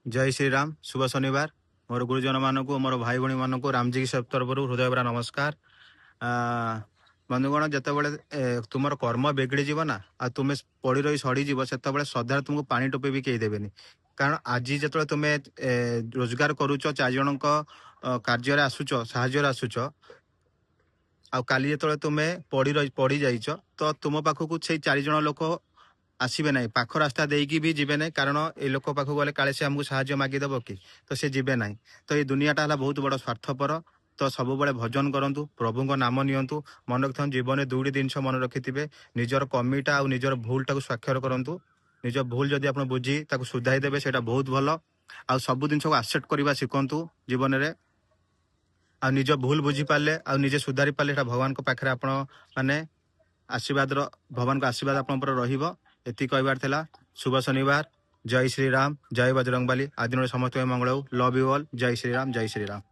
जय श्री राम शुभ शनिवार मोर गुरुजन मानक मोर भाई भाई मानक रामजी की तरफ हृदय भरा नमस्कार। बंधुगण जिते तुम कर्म बिगड़ी जीव ना आ तुम पड़ी रही सड़ीज से सदा तुमको पानी टोपे भी कही देवेनि। कारण आज जो तुम्हें रोजगार करुच 4 जन कार्य आसुच साहय आसुच आ काली जो तुम्हें पड़ी जाइच तो तुम पाखक से 4 जन लोक आसबे ना पाख रास्ता देकी भी जीवे ना कारण ये लोक पाख गले काले से आमको साहाଯ୍य मागिदेव कि तो सी जीवे ना। तो ये दुनियाटा है बहुत बड़ स्वार्थपर। तो सब बड़े भजन करूँ प्रभु नाम नियंतु मन रखता जीवन 2टी जिन मन रखिथे निजर कमीटा आ निजर भूलटा स्वाक्षर करूँ निज भूल जदि आप बुझी सुधाई देवे से बहुत भल आ सब जिन को आक्सेप्ट करवा शिखु जीवन में आ निज भूल बुझी पारे आ निजे सुधारी पारे भगवान पाखे आपण मैंने आशीर्वाद भगवान को आशीर्वाद आप एति कहबार थिला। शुभ शनिवार जय श्री राम जय बजरंगबली आज दिन समस्त मंगल हो। Love you all. जय श्री राम जय श्री राम।